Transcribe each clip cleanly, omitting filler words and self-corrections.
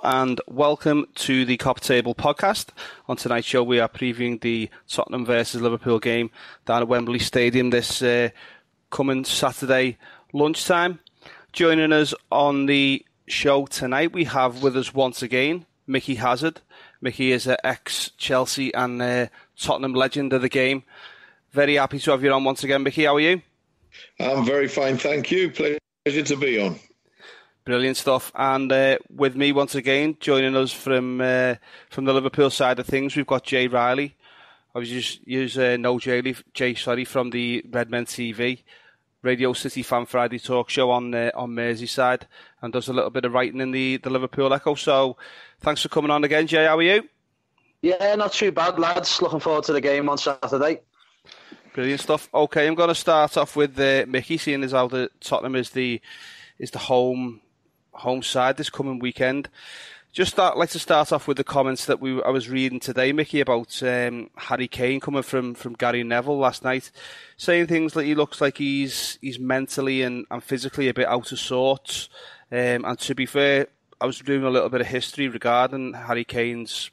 and welcome to the KopTable podcast. On tonight's show we are previewing the Tottenham versus Liverpool game down at Wembley Stadium this coming Saturday lunchtime. Joining us on the show tonight we have with us once again Mickey Hazard. Mickey is an ex-Chelsea and Tottenham legend of the game. Very happy to have you on once again, Mickey. How are you? I'm very fine, thank you. Pleasure to be on. Brilliant stuff. And with me once again, joining us from the Liverpool side of things, we've got Jay Riley. I was just know Jay from the Redmen TV, Radio City Fan Friday talk show on Merseyside, and does a little bit of writing in the Liverpool Echo. So thanks for coming on again, Jay. How are you? Yeah, not too bad, lads. Looking forward to the game on Saturday. Brilliant stuff. Okay, I'm going to start off with Mickey, seeing as how the Tottenham is the home side this coming weekend. Like to start off with the comments that I was reading today, Mickey, about Harry Kane coming from Gary Neville last night, saying things like he looks like he's mentally and physically a bit out of sorts. And to be fair, I was doing a little bit of history regarding Harry Kane's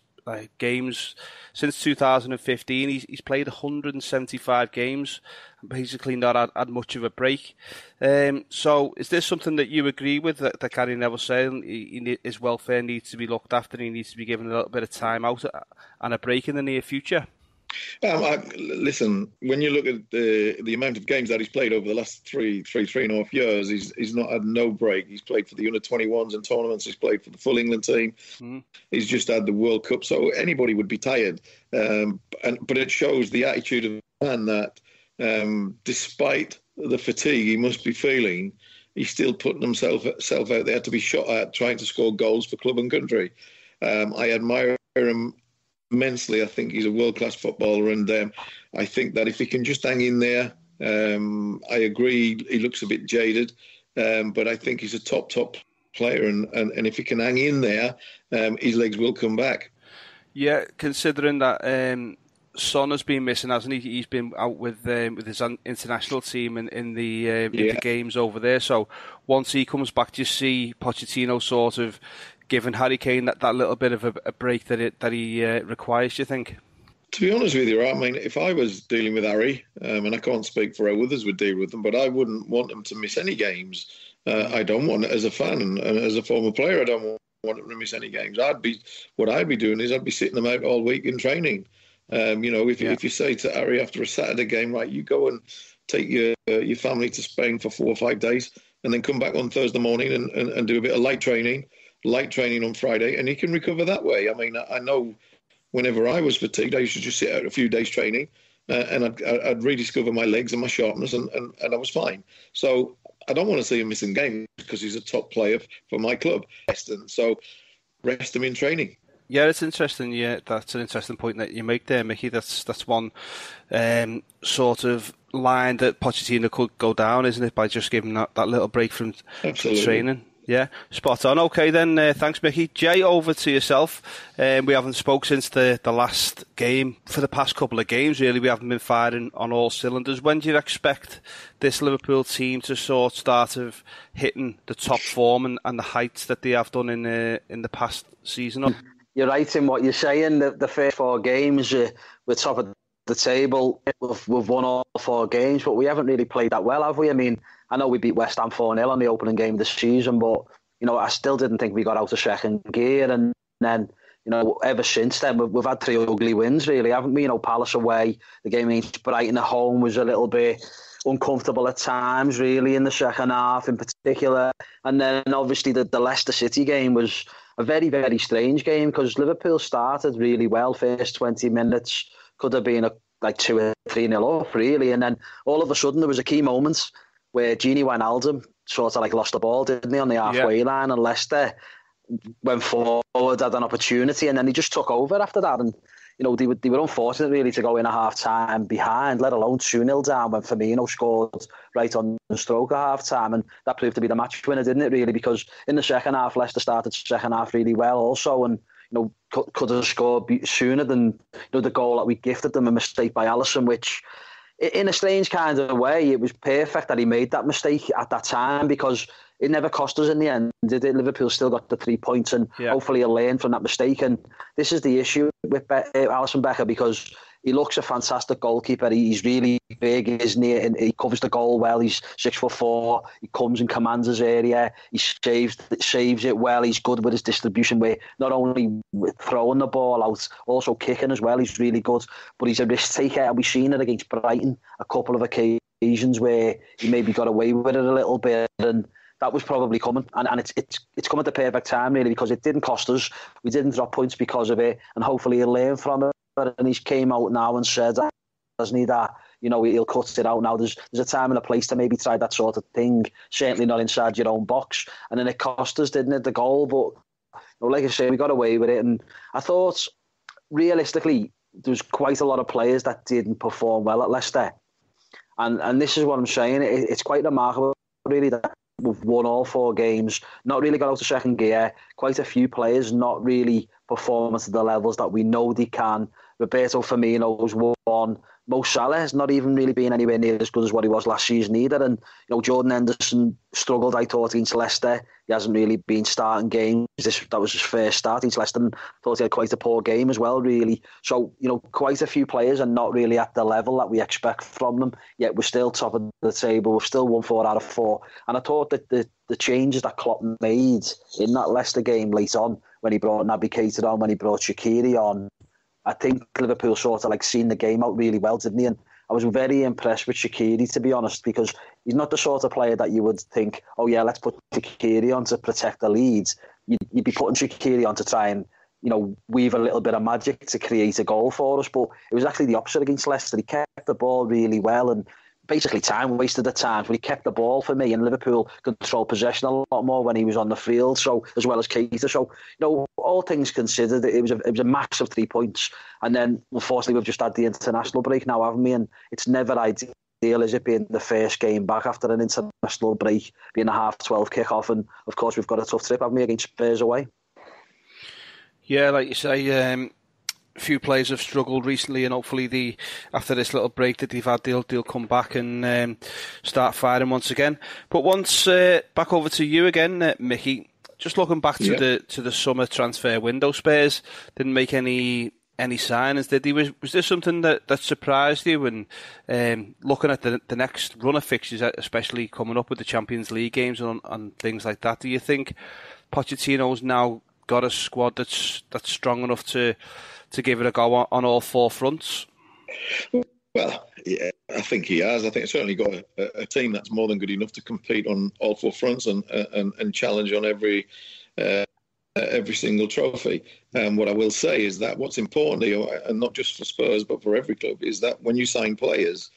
games. Since 2015, he's played 175 games and basically not had much of a break. So is this something that you agree with, that Gary Neville saying his welfare needs to be looked after and he needs to be given a little bit of time out and a break in the near future? Listen, when you look at the amount of games that he's played over the last three and a half years, he's not had no break. He's played for the under-21s and tournaments. He's played for the full England team. He's just had the World Cup. So anybody would be tired. But it shows the attitude of the man that despite the fatigue he must be feeling, he's still putting himself out there to be shot at, trying to score goals for club and country. I admire him immensely. I think he's a world-class footballer, and I think that if he can just hang in there, I agree he looks a bit jaded, but I think he's a top player, and if he can hang in there, his legs will come back. Yeah, considering that Son has been missing, hasn't he? He's been out with his international team in the games over there. So once he comes back, do you see Pochettino sort of giving Harry Kane that little bit of a break that he requires, do you think? To be honest with you, I mean, if I was dealing with Harry, and I can't speak for how others would deal with them, but I wouldn't want him to miss any games. I don't want it as a fan and as a former player. I don't want him to miss any games. What I'd be doing is I'd be sitting them out all week in training. If you say to Harry after a Saturday game, right, you go and take your family to Spain for 4 or 5 days, and then come back on Thursday morning and do a bit of light training on Friday, and he can recover that way. I mean, I know whenever I was fatigued, I used to just sit out a few days training, and I'd rediscover my legs and my sharpness, and I was fine. So I don't want to see him missing games because he's a top player for my club. So rest him in training. Yeah, it's interesting. Yeah, that's an interesting point that you make there, Mickey. That's one sort of line that Pochettino could go down, isn't it, by just giving that little break from training. Yeah, spot on. Okay then, thanks Mickey. Jay, over to yourself. We haven't spoke since the last game. For the past couple of games, really, we haven't been firing on all cylinders. When do you expect this Liverpool team to start of hitting the top form and the heights that they have done in the past season? You're right in what you're saying. The first 4 games, we're top of the table. We've won all 4 games, but we haven't really played that well, have we? I mean, I know we beat West Ham 4-0 on the opening game of the season, but I still didn't think we got out of second gear. And then, ever since then, we've had 3 ugly wins, really, haven't we? Palace away, the game against Brighton at home was a little bit uncomfortable at times, really, in the second half in particular. And then, obviously, the Leicester City game was a very, very strange game because Liverpool started really well. First 20 minutes could have been 2 or 3-0 up, really. And then all of a sudden, there was a key moment where Gini Wijnaldum sort of lost the ball, didn't he, on the halfway line, and Leicester went forward, had an opportunity, and then he just took over after that. And they were unfortunate really to go in a half-time behind, let alone 2-0 down when Firmino scored right on the stroke at half-time, and that proved to be the match winner, didn't it, really? Because in the second half, Leicester started the second half really well also, and could have scored sooner than the goal that we gifted them, a mistake by Alisson, which in a strange kind of way, it was perfect that he made that mistake at that time, because it never cost us in the end, did it? Liverpool still got the 3 points, and hopefully he'll learn from that mistake. And this is the issue with Alisson Becker, because he looks a fantastic goalkeeper. He's really big, isn't he? And he covers the goal well. He's 6'4". He comes and commands his area. He saves it well. He's good with his distribution, where not only throwing the ball out, also kicking as well. He's really good. But he's a risk taker, and we've seen it against Brighton a couple of occasions where he maybe got away with it a little bit, and that was probably coming, and it's come at the perfect time, really, because it didn't cost us. We didn't drop points because of it, and hopefully he'll learn from it. And he's came out now and said, hasn't he, that he'll cut it out now. There's a time and a place to maybe try that sort of thing. Certainly not inside your own box. And then it cost us, didn't it, the goal? But like I say, we got away with it. And I thought, realistically, there was quite a lot of players that didn't perform well at Leicester. And this is what I'm saying. It's quite remarkable, really, that we've won all 4 games, not really got out of second gear. Quite a few players not really performing to the levels that we know they can. Roberto Firmino's won. Mo Salah has not even really been anywhere near as good as what he was last season either. And Jordan Henderson struggled, I thought, against Leicester. He hasn't really been starting games. That was his first start against Leicester, and thought he had quite a poor game as well, really. So, quite a few players are not really at the level that we expect from them, yet we're still top of the table. We've still won 4 out of 4. And I thought that the changes that Klopp made in that Leicester game late on, when he brought Naby Keita on, when he brought Shaqiri on, I think Liverpool sort of seen the game out really well, didn't he? And I was very impressed with Shaqiri, to be honest, because he's not the sort of player that you would think, oh yeah, let's put Shaqiri on to protect the lead. You'd be putting Shaqiri on to try and, weave a little bit of magic to create a goal for us. But it was actually the opposite against Leicester. He kept the ball really well, and basically wasted at times, but he kept the ball for me, and Liverpool controlled possession a lot more when he was on the field, so as well as Keita. So, all things considered, it was a massive 3 points. And then, unfortunately, we've just had the international break now, haven't we? And it's never ideal, is it, being the first game back after an international break, being a 12:30 kick-off, and of course we've got a tough trip, haven't we, against Spurs away? Yeah, like you say, few players have struggled recently, and hopefully after this little break that they've had, they'll come back and start firing once again. But once back over to you again, Mickey. Just looking back to the summer transfer window, Spurs didn't make any signings, did they? Was there something that surprised you? And looking at the next run of fixtures, especially coming up with the Champions League games and things like that, do you think Pochettino's now got a squad that's strong enough to give it a go on all 4 fronts? Well, yeah, I think he has. I think he's certainly got a team that's more than good enough to compete on all 4 fronts and challenge on every single trophy. What I will say is that what's important here, and not just for Spurs but for every club, is that when you sign players,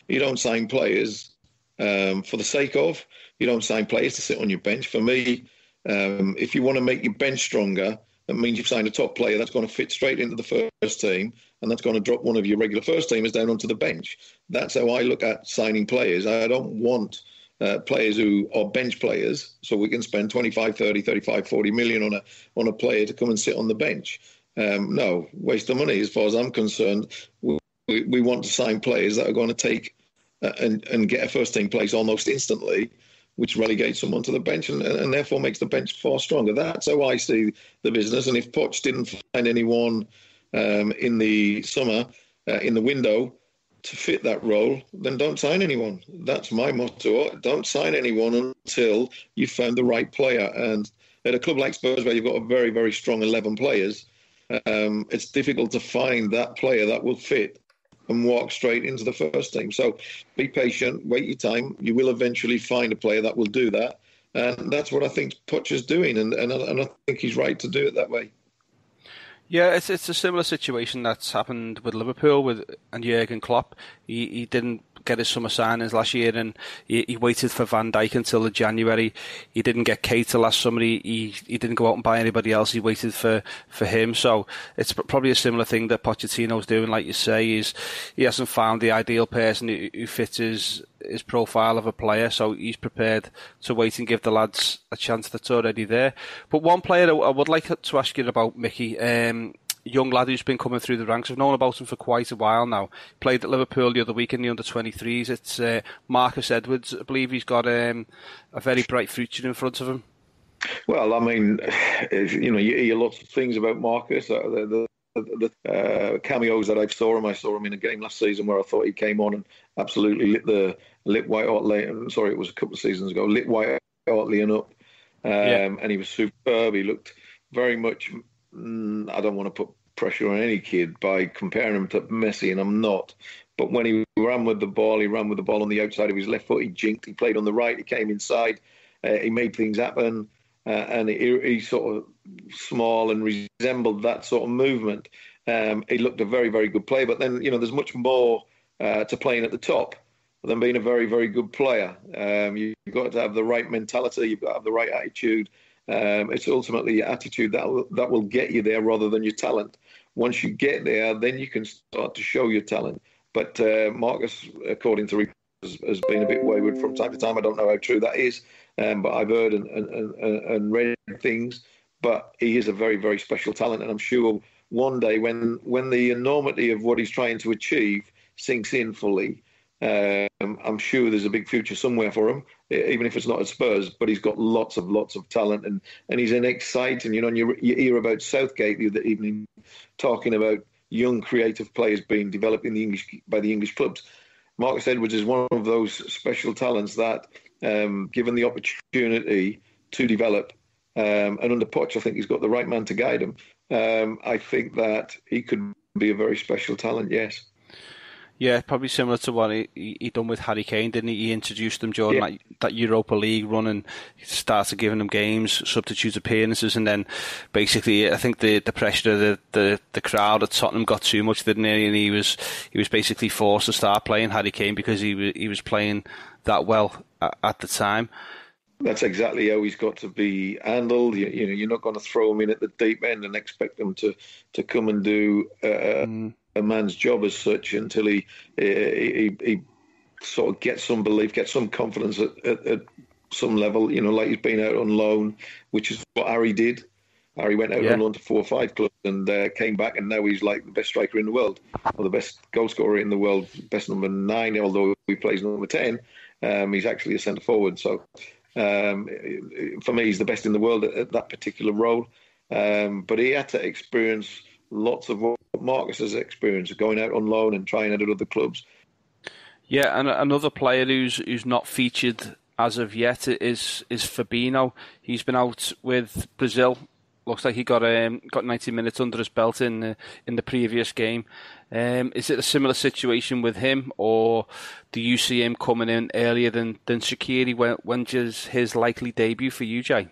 you don't sign players for the sake of. You don't sign players to sit on your bench. For me, if you want to make your bench stronger, that means you've signed a top player that's going to fit straight into the first team, and that's going to drop one of your regular first teamers down onto the bench. That's how I look at signing players. I don't want players who are bench players, so we can spend 25, 30, 35, 40 million on a player to come and sit on the bench. No, waste of money as far as I'm concerned. We want to sign players that are going to take and get a first team place almost instantly, which relegates someone to the bench and therefore makes the bench far stronger. That's how I see the business. And if Poch didn't find anyone in the summer, in the window, to fit that role, then don't sign anyone. That's my motto. Don't sign anyone until you've found the right player. And at a club like Spurs, where you've got a very, very strong 11 players, it's difficult to find that player that will fit and walk straight into the first team. So be patient, wait your time. You will eventually find a player that will do that. And that's what I think Poch is doing. And I think he's right to do it that way. Yeah, it's a similar situation that's happened with Liverpool and Jurgen Klopp. He didn't get his summer signings last year, and he waited for Van Dijk until January. He didn't get Keita last summer. He didn't go out and buy anybody else. He waited for him. So it's probably a similar thing that Pochettino's doing. Like you say, is he hasn't found the ideal person who fits his profile of a player, so he's prepared to wait and give the lads a chance that's already there. But one player I would like to ask you about, Mickey, young lad who's been coming through the ranks. I've known about him for quite a while now. Played at Liverpool the other week in the under-23s. It's Marcus Edwards. I believe he's got a very bright future in front of him. Well, I mean, you hear lots of things about Marcus. The cameos that I saw him in a game last season where I thought he came on and absolutely lit White Hart Lane. Sorry, it was a couple of seasons ago. Lit White Hart Lane up, and he was superb. He looked very much. I don't want to put pressure on any kid by comparing him to Messi, and I'm not. But when he ran with the ball on the outside of his left foot. He jinked. He played on the right. He came inside. He made things happen. And he sort of small and resembled that sort of movement. He looked a very, very good player. But then, there's much more to playing at the top than being a very, very good player. You've got to have the right mentality. You've got to have the right attitude. It's ultimately your attitude that will get you there rather than your talent. Once you get there, then you can start to show your talent. But Marcus, according to reports, has been a bit wayward from time to time. I don't know how true that is. But I've heard and read things. But he is a very, very special talent, and I'm sure one day when the enormity of what he's trying to achieve sinks in fully, I'm sure there's a big future somewhere for him, even if it's not at Spurs. But he's got lots of talent, and he's an exciting. And you hear about Southgate the other evening talking about young creative players being developed by the English clubs. Marcus Edwards is one of those special talents that, given the opportunity to develop, and under Poch, I think he's got the right man to guide him. I think that he could be a very special talent, yes. Yeah, probably similar to what he done with Harry Kane, didn't he? He introduced them during that Europa League run and started giving them games, substitute appearances, and then basically I think the pressure of the crowd at Tottenham got too much, didn't it? And he was basically forced to start playing Harry Kane because he was playing that well at the time. That's exactly how he's got to be handled. You're not going to throw him in at the deep end and expect him to come and do a man's job as such until he sort of gets some belief, gets some confidence at some level. Like he's been out on loan, which is what Harry did. Harry went out on loan to 4 or 5 clubs and came back, and now he's like the best striker in the world, or the best goal scorer in the world, best number 9, although he plays number 10. He's actually a centre forward. So for me, he's the best in the world at that particular role. But he had to experience lots of what Marcus has experienced, going out on loan and trying it at other clubs. Yeah, and another player who's not featured as of yet is Fabinho. He's been out with Brazil. Looks like he got 90 minutes under his belt in the previous game. Is it a similar situation with him, or do you see him coming in earlier than Shaqiri? When's his likely debut for you, Jay?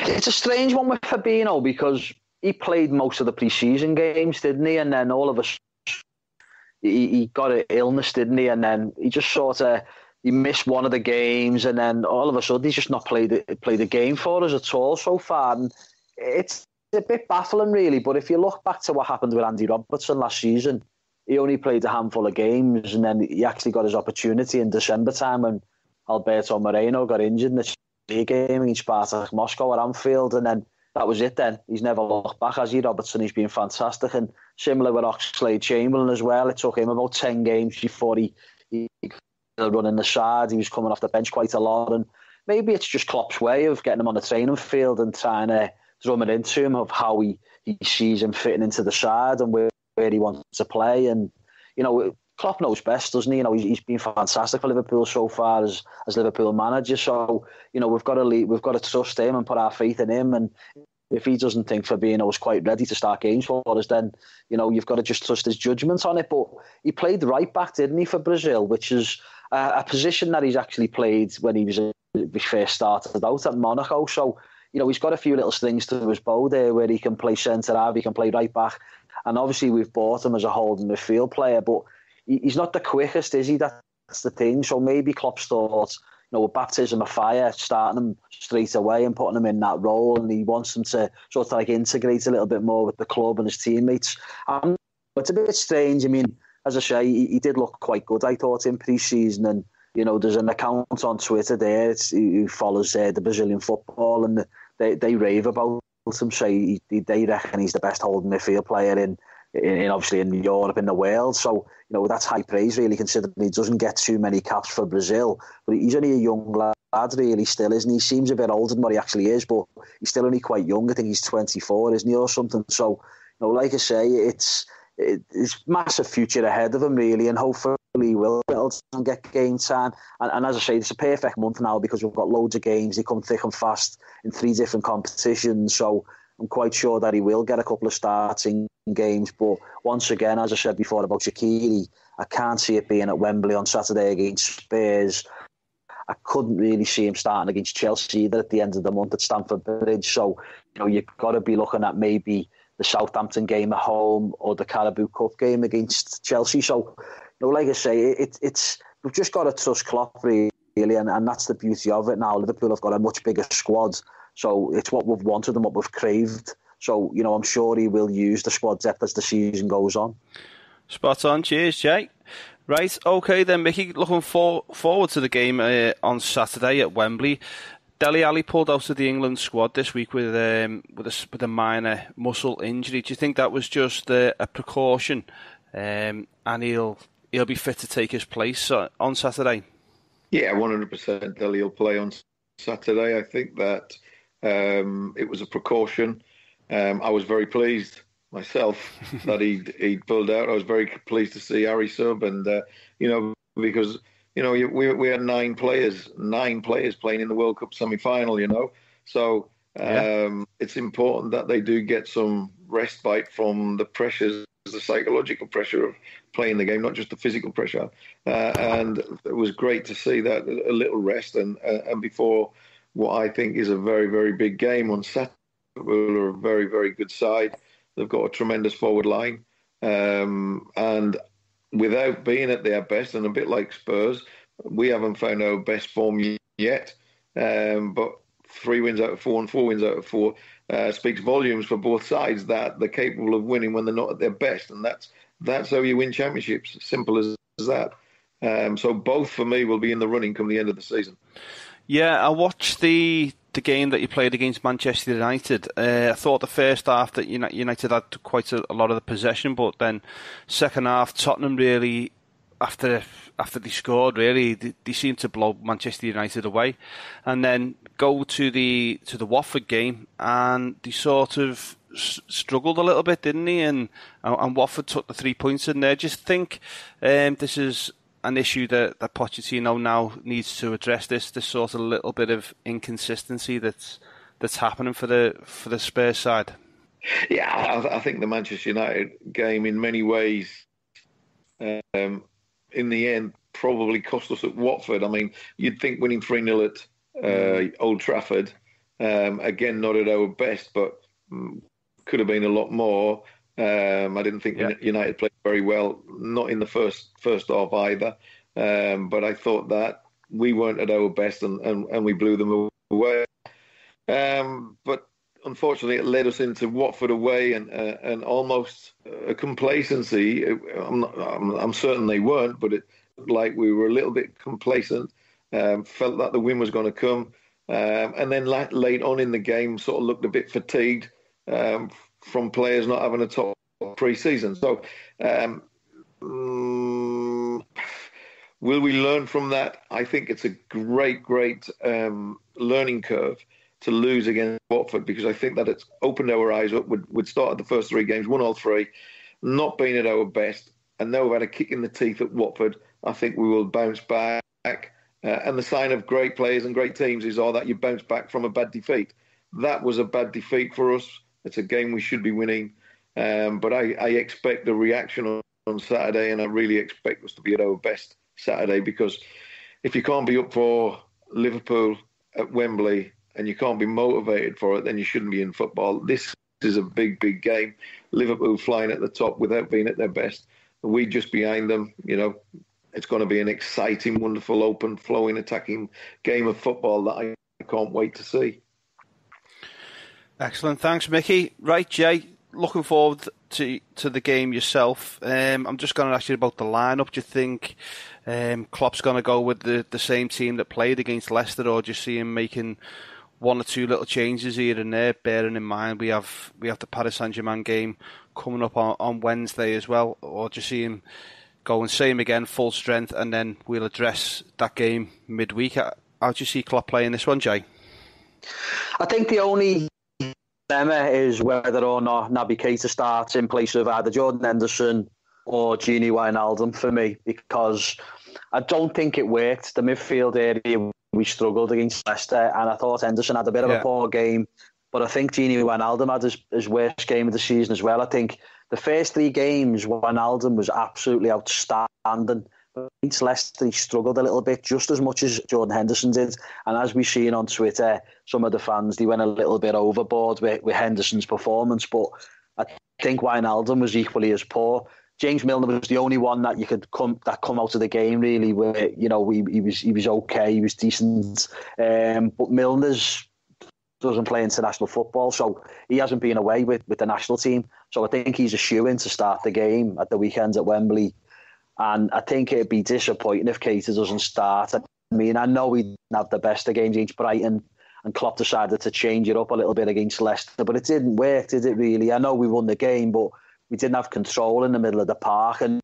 It's a strange one with Fabinho because he played most of the pre-season games, didn't he? And then all of a sudden, he got an illness, didn't he? And then he just he missed one of the games, and then all of a sudden he's just not played a game for us at all so far. And it's a bit baffling, really. But if you look back to what happened with Andy Robertson last season, he only played a handful of games, and then he actually got his opportunity in December time when Alberto Moreno got injured in the league game against Spartak Moscow at Anfield, and then that was it then. He's never looked back, has he, Robertson? He's been fantastic. And similar with Oxlade-Chamberlain as well. It took him about 10 games before he running the side. He was coming off the bench quite a lot. And maybe it's just Klopp's way of getting him on the training field and trying to drum it into him of how he sees him fitting into the side and where he wants to play. And, Klopp knows best, doesn't he? He's been fantastic for Liverpool so far as Liverpool manager. So, we've got to trust him and put our faith in him. And if he doesn't think Fabinho's quite ready to start games for us, then, you've got to just trust his judgment on it. But he played right back, didn't he, for Brazil, which is a position that he's actually played when he first started out at Monaco. So, he's got a few little strings to his bow there where he can play centre-half, he can play right back. And obviously we've bought him as a holding midfield player, but he's not the quickest, is he? That's the thing. So maybe Klopp's thought, with baptism of fire, starting him straight away and putting him in that role, and he wants him to sort of integrate a little bit more with the club and his teammates. It's a bit strange. I mean, as I say, he did look quite good, I thought, in pre-season, and there's an account on Twitter there who follows the Brazilian football, and they rave about him say they reckon he's the best holding midfield player in obviously in Europe, in the world. So, that's high praise, really, considering he doesn't get too many caps for Brazil. But he's only a young lad, really, still, isn't he? He seems a bit older than what he actually is, but he's still only quite young. I think he's 24, isn't he, or something? So, like I say, it's massive future ahead of him, really, and hopefully he will get game time. And as I say, it's a perfect month now because we've got loads of games. They come thick and fast in 3 different competitions. So I'm quite sure that he will get a couple of starts in games. But once again, as I said before about Shaqiri, I can't see it being at Wembley on Saturday against Spurs. I couldn't really see him starting against Chelsea either at the end of the month at Stamford Bridge. So, you've got to be looking at maybe the Southampton game at home or the Carabao Cup game against Chelsea. So, like I say, it's we've just got to trust Klopp, really, and that's the beauty of it now. Liverpool have got a much bigger squad. So it's what we've wanted and what we've craved. So, I'm sure he will use the squad depth as the season goes on. Spot on. Cheers, Jay. Right, okay then, Mickey. Looking forward to the game on Saturday at Wembley. Dele Alli pulled out of the England squad this week with a minor muscle injury. Do you think that was just a precaution, and he'll be fit to take his place on Saturday? Yeah, 100%. Dele will play on Saturday. I think that it was a precaution. I was very pleased myself that he pulled out. I was very pleased to see Harry sub, and because we had 9 players playing in the World Cup semi-final. So it's important that they do get some respite from the pressures, the psychological pressure of playing the game, not just the physical pressure. And it was great to see that a little rest and before what I think is a very, very big game on Saturday. We're a very, very good side. They've got a tremendous forward line. And without being at their best, and a bit like Spurs, we haven't found our best form yet. But 3 wins out of 4 and 4 wins out of 4 speaks volumes for both sides that they're capable of winning when they're not at their best. And that's how you win championships. Simple as that. So both, for me, will be in the running come the end of the season. Yeah, I watched the game that you played against Manchester United. I thought the first half that United had quite a lot of the possession, but then second half, Tottenham really, after they scored, really they seemed to blow Manchester United away, and then go to the Watford game, and they sort of struggled a little bit, didn't they? And Watford took the 3 points in there. Just think, this is an issue that Pochettino now needs to address. This sort of little bit of inconsistency that's happening for the Spurs side. Yeah, I think the Manchester United game in many ways, in the end, probably cost us at Watford. I mean, you'd think winning 3-0 at Old Trafford, again, not at our best, but could have been a lot more. I didn't think United played very well, not in the first half either. But I thought that we weren't at our best and we blew them away. But unfortunately, it led us into Watford away and almost a complacency. I'm certain they weren't, but it looked like we were a little bit complacent. Felt that the win was going to come, and then late on in the game, sort of looked a bit fatigued. From players not having a top pre-season. So will we learn from that? I think it's a great learning curve to lose against Watford, because I think that it's opened our eyes up. We'd started the first 3 games, won all 3, not being at our best, and now we've had a kick in the teeth at Watford. I think we will bounce back. And the sign of great players and great teams is all that you bounce back from a bad defeat. That was a bad defeat for us. It's a game we should be winning, but I expect the reaction on Saturday, and I really expect us to be at our best Saturday, because if you can't be up for Liverpool at Wembley and you can't be motivated for it, then you shouldn't be in football. This is a big, big game. Liverpool flying at the top without being at their best. We just behind them. It's going to be an exciting, wonderful, open, flowing, attacking game of football that I can't wait to see. Excellent, thanks, Mickey. Right, Jay, looking forward to the game yourself. I'm just going to ask you about the lineup. Do you think Klopp's going to go with the same team that played against Leicester, or do you see him making one or two little changes here and there, bearing in mind we have the Paris Saint-Germain game coming up on Wednesday as well, or just see him go and same again, full strength, and then we'll address that game midweek? How do you see Klopp playing this one, Jay? I think the only dilemma is whether or not Naby Keita starts in place of either Jordan Henderson or Gini Wijnaldum for me, because I don't think it worked. The midfield area, we struggled against Leicester, and I thought Henderson had a bit of a poor game, but I think Gini Wijnaldum had his worst game of the season as well. I think the first 3 games, Wijnaldum was absolutely outstanding. But against Leicester, he struggled a little bit, just as much as Jordan Henderson did. And as we've seen on Twitter, some of the fans, they went a little bit overboard with Henderson's performance. But I think Wijnaldum was equally as poor. James Milner was the only one that you could come out of the game really where, you know, he was okay, he was decent. But Milner's doesn't play international football, so he hasn't been away with the national team. So I think he's a shoo-in to start the game at the weekend at Wembley. And I think it'd be disappointing if Keita doesn't start. I mean, I know he didn't have the best of games against Brighton, and Klopp decided to change it up a little bit against Leicester, but it didn't work, did it really? I know we won the game, but we didn't have control in the middle of the park, and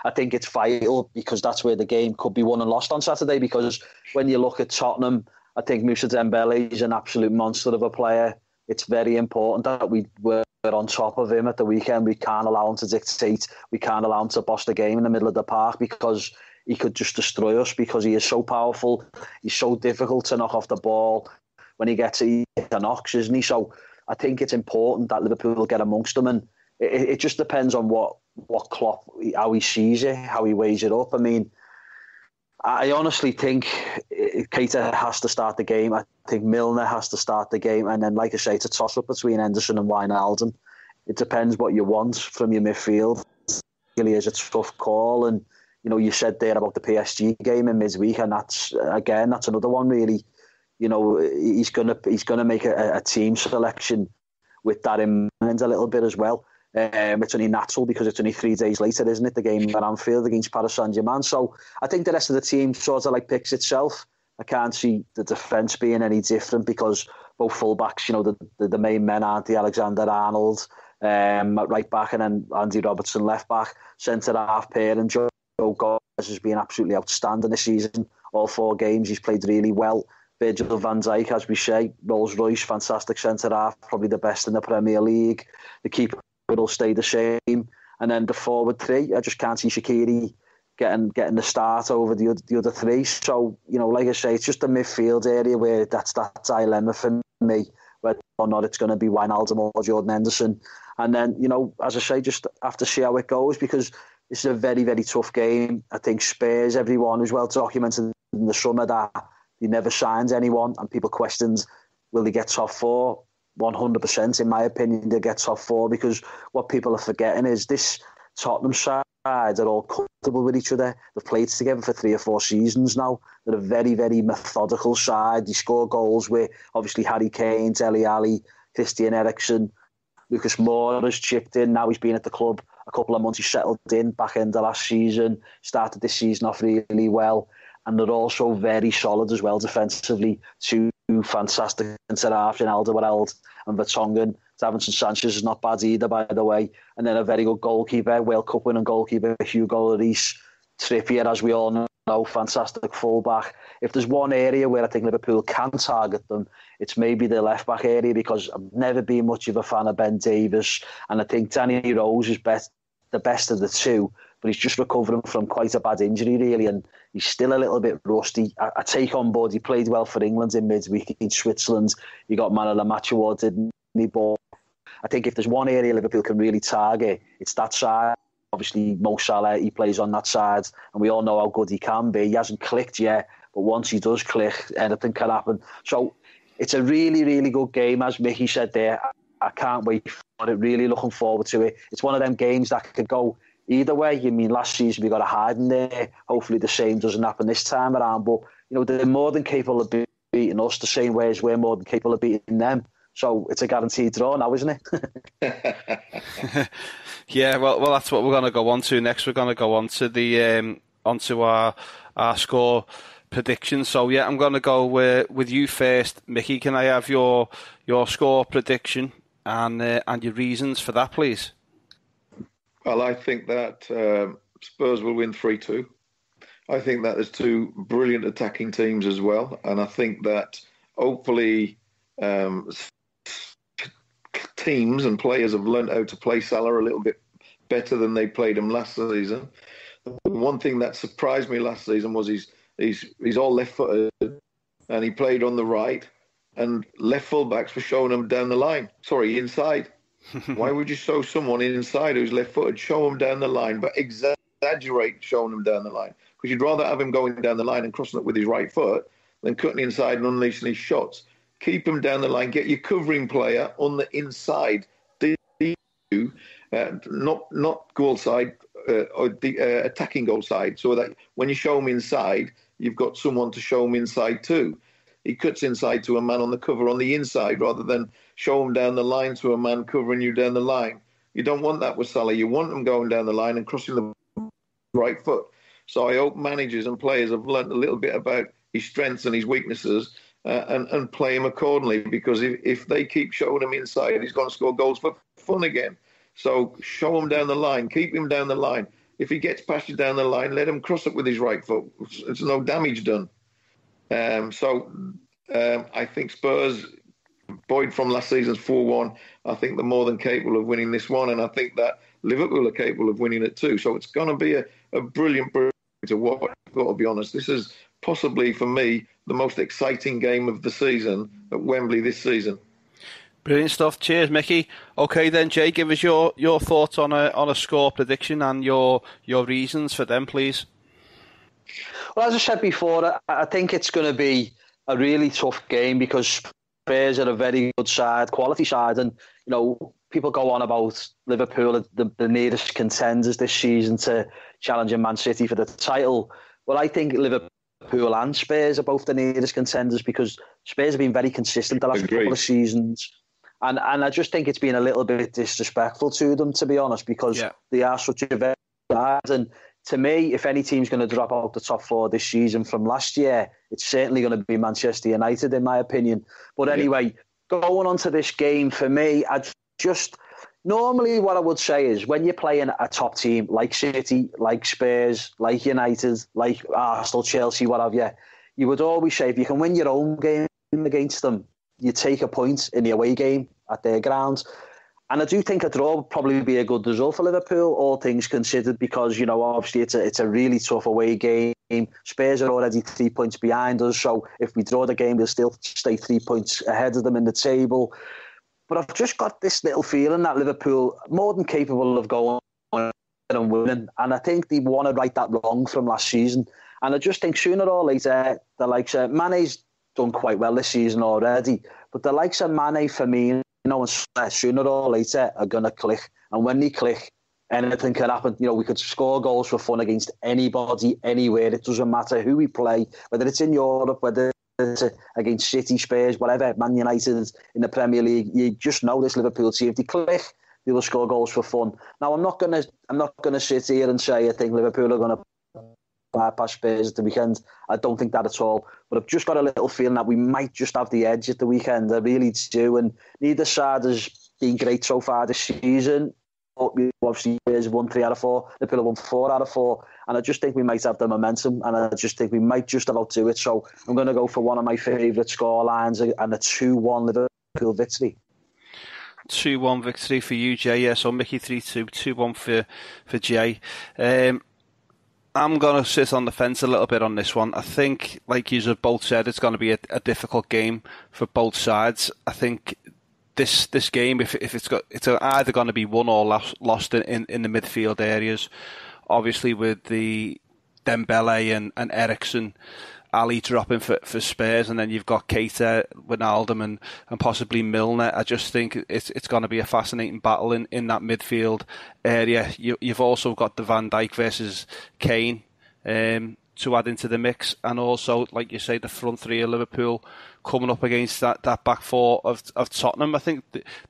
I think it's vital because that's where the game could be won and lost on Saturday, because when you look at Tottenham, I think Moussa Dembele is an absolute monster of a player. It's very important that we were on top of him at the weekend. We can't allow him to dictate. We can't allow him to boss the game in the middle of the park, because he could just destroy us, because he is so powerful. He's so difficult to knock off the ball. When he gets it, he knocks, isn't he? So I think it's important that Liverpool get amongst them, and it just depends on what Klopp, how he sees it, how he weighs it up. I mean, I honestly think Keita has to start the game. I think Milner has to start the game. And then, like I say, it's a toss-up between Henderson and Wijnaldum. It depends what you want from your midfield. It really is a tough call. And, you know, you said there about the PSG game in midweek, and that's another one, really. You know, he's gonna make a team selection with that in mind a little bit as well. It's only natural because it's only 3 days later, isn't it? The game at Anfield against Paris Saint-Germain. So I think the rest of the team sort of like picks itself. I can't see the defence being any different because both fullbacks, you know, the main men aren't the Alexander-Arnold at right back, and then Andy Robertson left back, centre half pair, and Joe Gomez has been absolutely outstanding this season. All 4 games he's played really well. Virgil van Dijk, as we say, Rolls-Royce, fantastic centre half, probably the best in the Premier League. The keeper will stay the same, and then the forward 3, I just can't see Shaqiri getting the start over the other 3. So, you know, like I say, it's just the midfield area where that's that dilemma for me, whether or not it's going to be Wijnaldum or Jordan Henderson. And then, you know, as I say, just have to see how it goes, because this is a very, very tough game. I think Spurs, everyone was well documented in the summer that he never signed anyone, and people questioned, will he get top 4? 100%, in my opinion, they get top 4, because what people are forgetting is this Tottenham side are all comfortable with each other. They've played together for 3 or 4 seasons now. They're a very, very methodical side. They score goals with, obviously, Harry Kane, Dele Alli, Christian Eriksen. Lucas Moura has chipped in. Now he's been at the club a couple of months. He's settled in back end of last season, started this season off really well. And they're also very solid as well defensively. 2 fantastic centre-halves in Alderweireld and Vertonghen. Davinson Sanchez is not bad either, by the way. And then a very good goalkeeper, World Cup winning goalkeeper, Hugo Lloris. Trippier, as we all know, fantastic full-back. If there's one area where I think Liverpool can target them, it's maybe the left-back area, because I've never been much of a fan of Ben Davies. And I think Danny Rose is the best of the 2. But he's just recovering from quite a bad injury, really, and he's still a little bit rusty. I take on board he played well for England in midweek in Switzerland. He got man of the match award, didn't he? But I think if there's one area Liverpool can really target, it's that side. Obviously, Mo Salah, he plays on that side, and we all know how good he can be. He hasn't clicked yet, but once he does click, anything can happen. So it's a really, really good game, as Mickey said there. I can't wait for it, really looking forward to it. It's one of them games that could go either way. I mean, last season we got a hide in there. Hopefully the same doesn't happen this time around. But, you know, they're more than capable of beating us the same way as we're more than capable of beating them. So it's a guaranteed draw now, isn't it? Yeah, well, that's what we're going to go on to next. We're going to go on to the onto our score predictions. So yeah, I'm going to go with you first, Mickey. Can I have your score prediction and your reasons for that, please? Well, I think that Spurs will win 3-2. I think that there's two brilliant attacking teams as well, and I think that hopefully teams and players have learned how to play Salah a little bit better than they played him last season. One thing that surprised me last season was he's all left-footed, and he played on the right, and left fullbacks were showing him down the line. Sorry, inside. Why would you show someone inside who's left-footed? Show him down the line, but exaggerate showing him down the line. Because you'd rather have him going down the line and crossing it with his right foot than cutting inside and unleashing his shots. Keep him down the line. Get your covering player on the inside. Not goal side, or the attacking goal side. So that when you show him inside, you've got someone to show him inside too. He cuts inside to a man on the cover on the inside rather than show him down the line to a man covering you down the line. You don't want that with Salah. You want him going down the line and crossing the right foot. So I hope managers and players have learnt a little bit about his strengths and his weaknesses and play him accordingly, because if they keep showing him inside, he's going to score goals for fun again. So show him down the line. Keep him down the line. If he gets past you down the line, let him cross it with his right foot. There's no damage done. I think Spurs, buoyed from last season's 4-1, I think they're more than capable of winning this one, and I think that Liverpool are capable of winning it too. So it's going to be a brilliant to watch. I've got to be honest. This is possibly, for me, the most exciting game of the season at Wembley this season. Brilliant stuff. Cheers, Mickey. Okay, then, Jay, give us your thoughts on a score prediction and your reasons for them, please. Well, as I said before, I think it's going to be a really tough game because Spurs are a very good side, quality side, and people go on about Liverpool, the nearest contenders this season to challenging Man City for the title. Well, I think Liverpool and Spurs are both the nearest contenders because Spurs have been very consistent the last couple of seasons. And I just think it's been a little bit disrespectful to them, to be honest, because they are such a very side. And to me, if any team's going to drop out the top four this season from last year, it's certainly going to be Manchester United, in my opinion. But anyway, going on to this game, for me, normally what I would say is when you're playing a top team like City, like Spurs, like United, like Arsenal, Chelsea, what have you, you would always say if you can win your own game against them, you take a point in the away game at their grounds. And I do think a draw would probably be a good result for Liverpool, all things considered, because, obviously it's a really tough away game. Spurs are already 3 points behind us, so if we draw the game, we'll still stay 3 points ahead of them in the table. But I've just got this little feeling that Liverpool are more than capable of going and winning, and I think they want to right that wrong from last season. And I just think sooner or later, the likes of Mane's done quite well this season already, but the likes of Mane, Firmino, and sooner or later are going to click. And when they click, anything can happen. We could score goals for fun against anybody, anywhere. It doesn't matter who we play, whether it's in Europe, whether it's against City, Spurs, whatever, Man United in the Premier League. You just know this Liverpool team. If they click, they will score goals for fun. Now, I'm not gonna sit here and say I think Liverpool are going to bypass Spurs at the weekend. I don't think that at all. But I've just got a little feeling that we might just have the edge at the weekend. I really do. And neither side has been great so far this season. Obviously, Spurs have won 3 out of 4. Liverpool have won 4 out of 4. And I just think we might have the momentum. And I just think we might just about do it. So I'm going to go for one of my favourite score lines and a 2-1 Liverpool victory. 2-1 victory for you, Jay. Yeah, so Mickey 3-2, 2-1 for Jay. I'm going to sit on the fence a little bit on this one. I think, like you have both said, it's going to be a difficult game for both sides. I think this game, if it's either going to be won or lost in the midfield areas. Obviously, with the Dembele and Eriksen, Ali dropping for Spurs, and then you've got Keita, Wijnaldum, and possibly Milner. I just think it's going to be a fascinating battle in that midfield area. You've also got the Van Dijk versus Kane to add into the mix, and also, like you say, the front three of Liverpool coming up against that back four of Tottenham. I think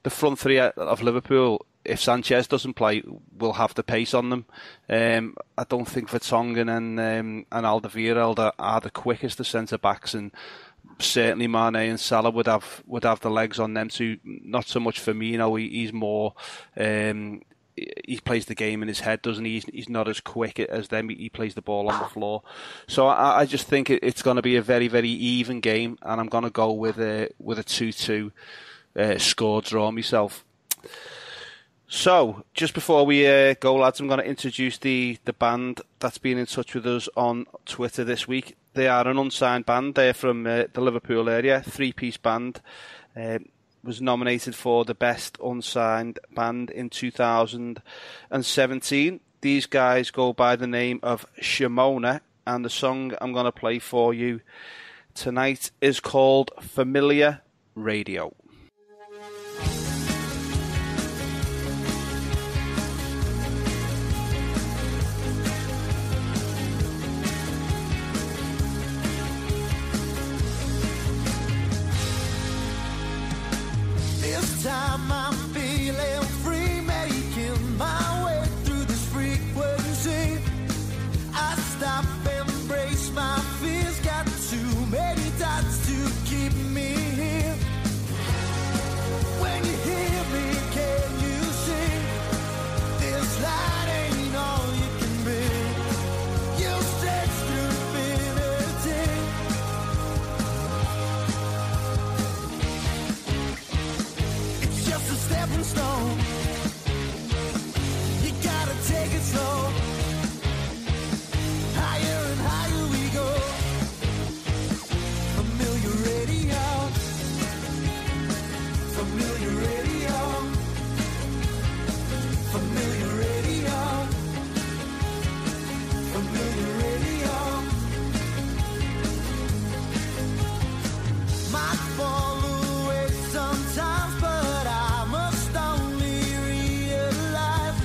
the front three of Liverpool if Sanchez doesn't play, will have the pace on them. I don't think Vertonghen and Alderweireld are the quickest of centre backs, and certainly Mane and Salah would have the legs on them too. Not so much Firmino. He's more. He plays the game in his head, doesn't he? He's not as quick as them. He plays the ball on the floor. So I just think it's going to be a very, very even game, and I'm going to go with a 2-2 score draw myself. So, just before we go, lads, I'm going to introduce the band that's been in touch with us on Twitter this week. They are an unsigned band. They're from the Liverpool area, 3-piece band. Was nominated for the Best Unsigned Band in 2017. These guys go by the name of Shimona, and the song I'm going to play for you tonight is called Familiar Radio. Time I'm feeling free, making my way through this frequency. I stop, embrace my fears, got too many dots to keep me here. When you hear me, can you see? This light ain't all you can be. You stretch through infinity. Just a stepping stone. You gotta take it slow. Higher and higher we go. Familiar radio. Familiar radio. Familiar radio. Familiar radio. Might fall away sometimes, but I must only realize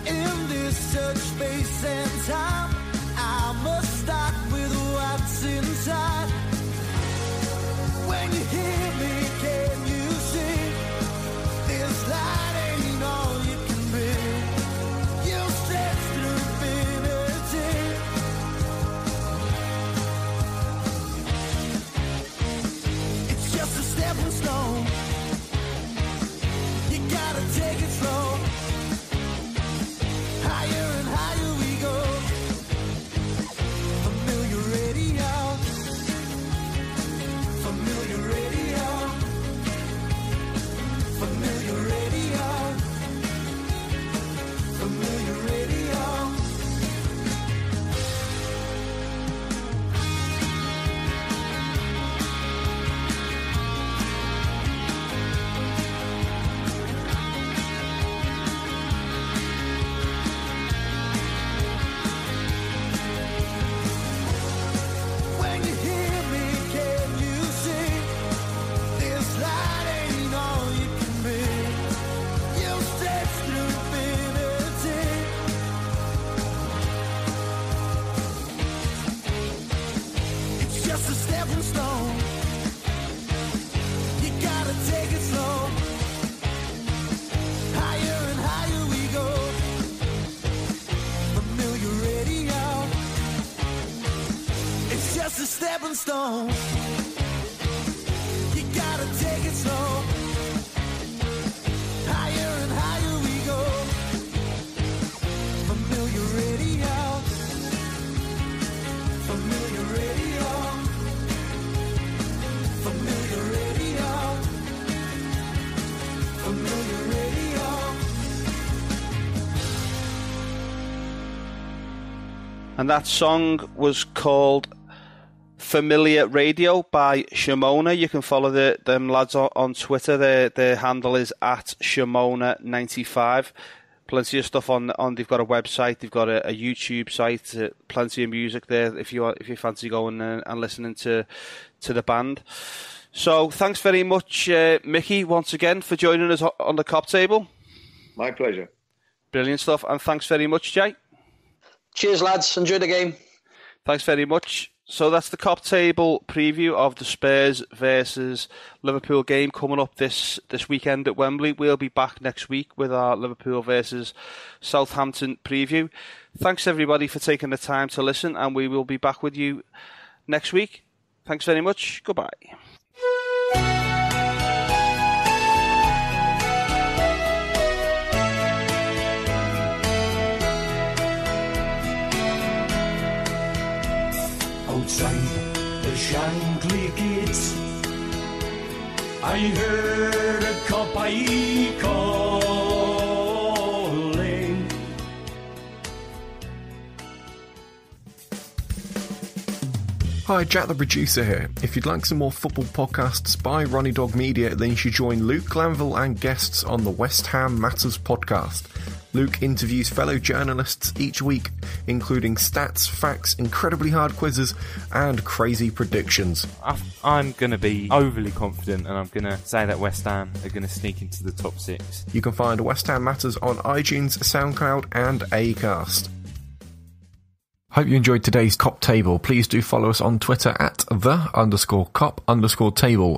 in this search space and time, I must start with what's inside. When you hear me, can you see? This light ain't all you can be. You stretch through infinity. It's just a stepping stone. You gotta take it slow. Higher and higher we go. Familiar radio. Familiar radio. Familiar radio. Familiar radio. When you hear me, can you see? This light ain't all you can be. You stretch through infinity. It's just a stepping stone. You gotta take it slow. Higher and higher we go. Familiar radio. It's just a stepping stone. You gotta take it slow. Higher and higher we go. Familiar radio. Familiar radio. Familiar radio. Familiar radio. And that song was called Familiar Radio by Shimona. You can follow them lads on Twitter. Their handle is at Shimona95. Plenty of stuff on. They've got a website. They've got a YouTube site. Plenty of music there if you fancy going and listening to the band. So thanks very much, Mickey, once again for joining us on the KopTable. My pleasure. Brilliant stuff, and thanks very much, Jay. Cheers, lads. Enjoy the game. Thanks very much. So that's the KopTable preview of the Spurs versus Liverpool game coming up this weekend at Wembley. We'll be back next week with our Liverpool versus Southampton preview. Thanks everybody for taking the time to listen, and we will be back with you next week. Thanks very much. Goodbye. Outside the Shankly gates, I heard a copy calling. Hi, Jack the producer here. If you'd like some more football podcasts by Ronnie Dog Media, then you should join Luke Glanville and guests on the West Ham Matters podcast. Luke interviews fellow journalists each week, including stats, facts, incredibly hard quizzes, and crazy predictions. I'm going to be overly confident, and I'm going to say that West Ham are going to sneak into the top 6. You can find West Ham Matters on iTunes, SoundCloud, and Acast. Hope you enjoyed today's KopTable. Please do follow us on Twitter at @the_Kop_table.